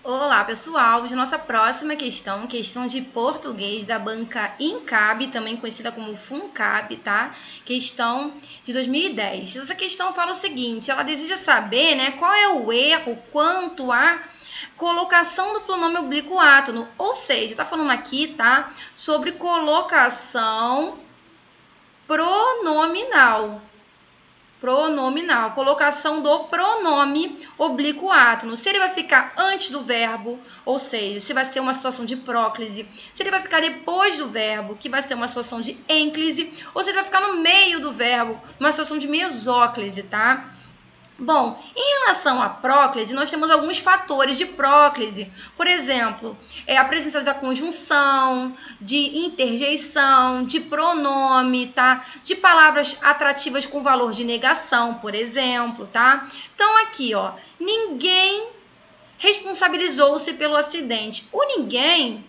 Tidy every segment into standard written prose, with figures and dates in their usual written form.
Olá, pessoal! De nossa próxima questão de português da banca INCAB, também conhecida como FUNCAB, tá? Questão de 2010. Essa questão fala o seguinte, ela deseja saber, né, qual é o erro quanto à colocação do pronome oblíquo átono, ou seja, tá falando aqui, tá, sobre colocação pronominal. Pronominal, colocação do pronome oblíquo átono. Se ele vai ficar antes do verbo, ou seja, se vai ser uma situação de próclise, se ele vai ficar depois do verbo, que vai ser uma situação de ênclise, ou se ele vai ficar no meio do verbo, uma situação de mesóclise, tá? Bom, em relação à próclise, nós temos alguns fatores de próclise. Por exemplo, a presença da conjunção, de interjeição, de pronome, tá? De palavras atrativas com valor de negação, por exemplo, tá? Então, aqui, ó, ninguém responsabilizou-se pelo acidente. O ninguém,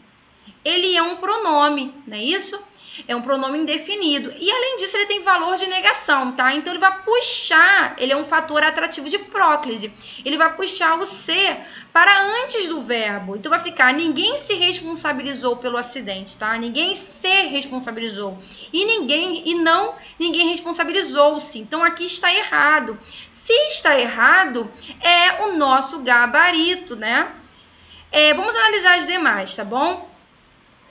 ele é um pronome, não é isso? É um pronome indefinido. E, além disso, ele tem valor de negação, tá? Então, ele vai puxar, ele é um fator atrativo de próclise. Ele vai puxar o ser para antes do verbo. Então, vai ficar, ninguém se responsabilizou pelo acidente, tá? Ninguém se responsabilizou. E ninguém responsabilizou-se. Então, aqui está errado. Se está errado, é o nosso gabarito, né? Vamos analisar as demais, tá bom?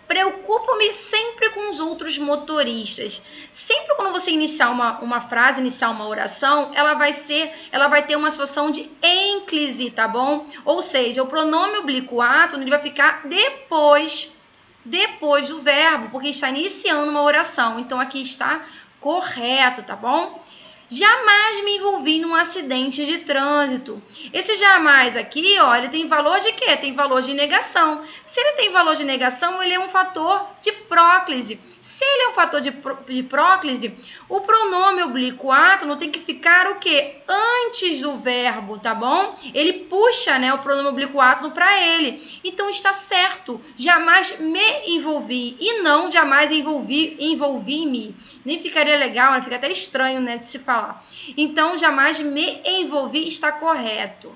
Preocupo-me sempre com os outros motoristas. Sempre quando você iniciar uma frase, iniciar uma oração, ela vai ter uma situação de ênclise, tá bom? Ou seja, o pronome oblíquo átono ele vai ficar depois do verbo, porque está iniciando uma oração. Então, aqui está correto, tá bom? Jamais me envolvi num acidente de trânsito. Esse jamais aqui, ó, ele tem valor de quê? Tem valor de negação. Se ele tem valor de negação, ele é um fator de próclise. Se ele é um fator de próclise, o pronome oblíquo átono tem que ficar o quê? Antes do verbo, tá bom? Ele puxa, né, o pronome oblíquo átono para ele. Então, está certo. Jamais me envolvi. E não jamais envolvi-me. Nem ficaria legal, né? Fica até estranho, né, de se falar. Então, jamais me envolvi está correto.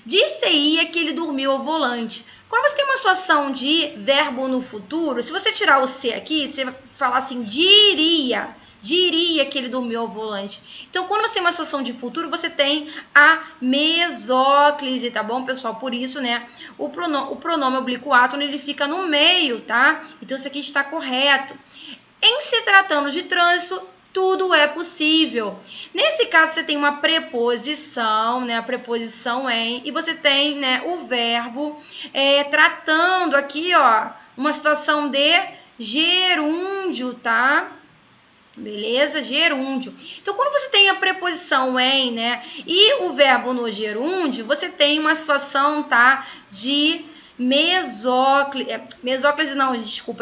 Disse-ia que ele dormiu ao volante. Quando você tem uma situação de verbo no futuro, se você tirar o C aqui, você vai falar assim, diria que ele dormiu ao volante. Então, quando você tem uma situação de futuro, você tem a mesóclise, tá bom, pessoal? Por isso, né, o pronome oblíquo átono, ele fica no meio, tá? Então, isso aqui está correto. Em se tratando de trânsito, tudo é possível. Nesse caso, você tem uma preposição, né? A preposição em, e você tem, né, o verbo tratando aqui, ó, uma situação de gerúndio, tá? Beleza? Gerúndio. Então, quando você tem a preposição em, né, e o verbo no gerúndio, você tem uma situação, tá, de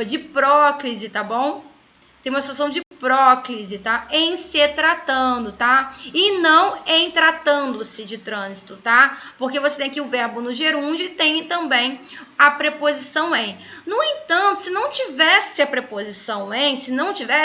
de próclise, tá bom? Tem uma situação de próclise, tá? Em se tratando, tá? E não em tratando-se de trânsito, tá? Porque você tem aqui o verbo no gerúndio e tem também a preposição em. No entanto, se não tivesse a preposição em,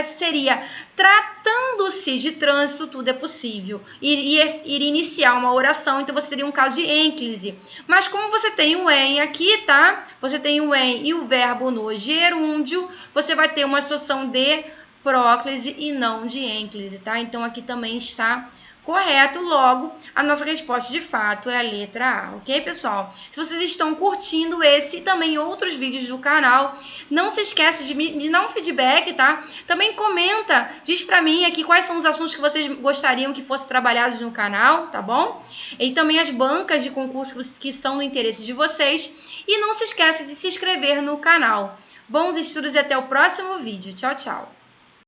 seria tratando-se de trânsito, tudo é possível. Iria iniciar uma oração, então você teria um caso de ênclise. Mas como você tem o em aqui, tá? Você tem o em e o verbo no gerúndio, você vai ter uma situação de próclise e não de ênclise, tá? Então, aqui também está correto. Logo, a nossa resposta de fato é a letra A, ok, pessoal? Se vocês estão curtindo esse e também outros vídeos do canal, não se esqueça de dar um feedback, tá? Também comenta, diz pra mim aqui quais são os assuntos que vocês gostariam que fossem trabalhados no canal, tá bom? E também as bancas de concurso que são do interesse de vocês. E não se esqueça de se inscrever no canal. Bons estudos e até o próximo vídeo. Tchau, tchau!